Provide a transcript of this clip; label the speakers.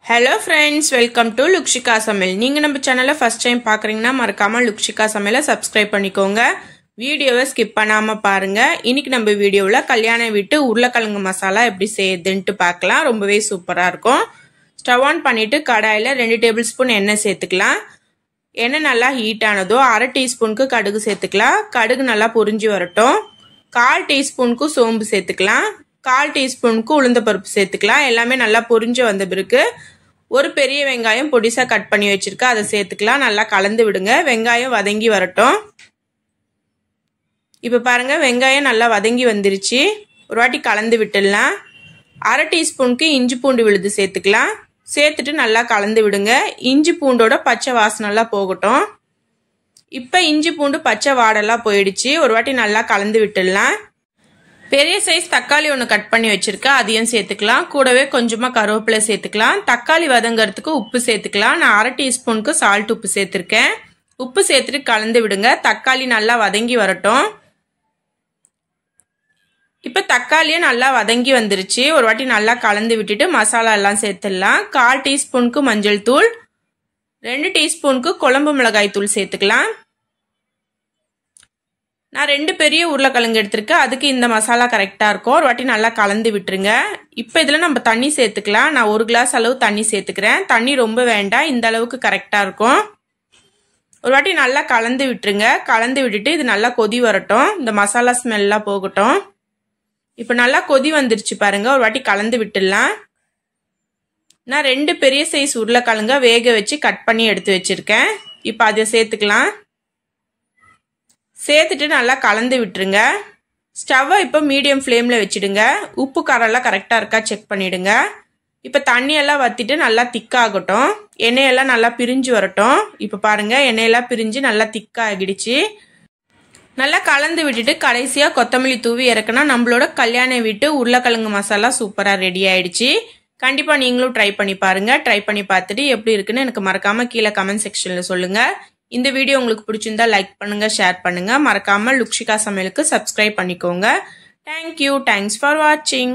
Speaker 1: Hello friends, welcome to Lukshika Samil. நீங்க நம்ம சேனலை first time பார்க்கறீங்கன்னா மறக்காம Lukshika Samil subscribe பண்ணிக்கோங்க. வீடியோவை skip பண்ணாம பாருங்க. இன்னைக்கு நம்ம வீடியோல கல்யாண வீட்டு உருளைக்கிழங்கு மசாலா எப்படி செய்யுதுன்னு பார்க்கலாம். ரொம்பவே சூப்பரா இருக்கும். ஸ்டவ் ஆன் பண்ணிட்டு கடாயில 2 டேபிள்ஸ்பூன் எண்ணெய் சேர்த்துக்கலாம். எண்ணெய் நல்லா ஹீட் ஆனதோ 1/2 டீஸ்பூனுக்கு கடுகு சேர்த்துக்கலாம். கடுகு நல்லா பொரிஞ்சு வரட்டும். 1/4 டீஸ்பூனுக்கு சோம்பு சேர்த்துக்கலாம். 1/4 டீஸ்பூனுக்கு உளுந்த பருப்பு சேர்த்துக்கலாம். எல்லாமே நல்லா பொரிஞ்சு வந்த பிறகு ஒரு பெரிய வெங்காயம் பொடிசா கட் பண்ணி வச்சிருக்கேன், அதை சேர்த்துக்கலாம். நல்லா கலந்து விடுங்க. வெங்காயம் வதங்கி வரட்டும். இப்போ பாருங்க வெங்காயம் நல்லா வதங்கி வந்துருச்சு. ஒரு வாட்டி கலந்து விட்டுடலாம். 1/2 டீஸ்பூனுக்கு இஞ்சி பூண்டு விழுது சேர்த்துக்கலாம். சேர்த்துட்டு நல்லா கலந்து விடுங்க. இஞ்சி பூண்டோட பச்சை வாசனை எல்லாம் போகட்டும். இப்போ இஞ்சி பூண்டு பச்சை வாடெல்லாம் போயிடுச்சு. ஒரு வாட்டி நல்லா கலந்து விட்டுடலாம். பெரிய சைஸ் தக்காளி ஒன்று கட் பண்ணி வச்சிருக்கேன், அதையும் சேர்த்துக்கலாம். கூடவே கொஞ்சமா கருவேப்பிலை சேர்த்துக்கலாம். தக்காளி வதங்கிறதுக்கு உப்பு சேர்த்துக்கலாம். நான் 1/2 டீஸ்பூனுக்கு சால்ட் உப்பு சேர்த்துருக்கேன். உப்பு சேர்த்துட்டு கலந்து விடுங்க. தக்காளி நல்லா வதங்கி வரட்டும். இப்போ தக்காளியும் நல்லா வதங்கி வந்துருச்சு. ஒரு வாட்டி நல்லா கலந்து விட்டுட்டு மசாலா எல்லாம் சேர்த்துடலாம். 1/4 டீஸ்பூனுக்கு மஞ்சள் தூள், 2 டீஸ்பூனுக்கு குழம்பு மிளகாய் தூள் சேர்த்துக்கலாம். நான் 2 பெரிய உருளைக்கிழங்கு எடுத்திருக்கேன், அதுக்கு இந்த மசாலா கரெக்டாக இருக்கும். ஒரு வாட்டி நல்லா கலந்து விட்டுருங்க. இப்போ இதில் நம்ம தண்ணி சேர்த்துக்கலாம். நான் 1 கிளாஸ் அளவு தண்ணி சேர்த்துக்கிறேன். தண்ணி ரொம்ப வேண்டாம், இந்த அளவுக்கு கரெக்டாக இருக்கும். ஒரு வாட்டி நல்லா கலந்து விட்டுருங்க. கலந்து விட்டுட்டு இது நல்லா கொதி வரட்டும். இந்த மசாலா ஸ்மெல்லாம் போகட்டும். இப்போ நல்லா கொதி வந்துருச்சு பாருங்க. ஒரு வாட்டி கலந்து விட்டுடலாம். நான் 2 பெரிய சைஸ் உருளைக்கிழங்க வேக வச்சு கட் பண்ணி எடுத்து வச்சிருக்கேன். இப்போ அதை சேர்த்துக்கலாம். சேர்த்துட்டு நல்லா கலந்து விட்டுருங்க. ஸ்டவ்வை இப்போ மீடியம் ஃப்ளேமில் வச்சுடுங்க. உப்பு காரெல்லாம் கரெக்டாக இருக்கா செக் பண்ணிவிடுங்க. இப்போ தண்ணியெல்லாம் வற்றிட்டு நல்லா திக்காகட்டும். எண்ணெயெல்லாம் நல்லா பிரிஞ்சு வரட்டும். இப்போ பாருங்கள் எண்ணெயெல்லாம் பிரிஞ்சு நல்லா திக்காகிடுச்சு. நல்லா கலந்து விட்டுட்டு கடைசியாக கொத்தமல்லி தூவி இறக்குனா நம்மளோட கல்யாண வீட்டு உருளைக்கிழங்கு மசாலா சூப்பராக ரெடி ஆயிடுச்சு. கண்டிப்பாக நீங்களும் ட்ரை பண்ணி பாருங்கள். ட்ரை பண்ணி பார்த்துட்டு எப்படி இருக்குன்னு எனக்கு மறக்காமல் கீழே கமெண்ட் செக்ஷனில் சொல்லுங்கள். இந்த வீடியோ உங்களுக்கு பிடிச்சிருந்தா லைக் பண்ணுங்க, ஷேர் பண்ணுங்க. மறக்காம லுக்ஷிகா சமையலுக்கு சப்ஸ்கிரைப் பண்ணிக்கோங்க. தேங்க்யூ. தேங்க்ஸ் ஃபார் வாட்சிங்.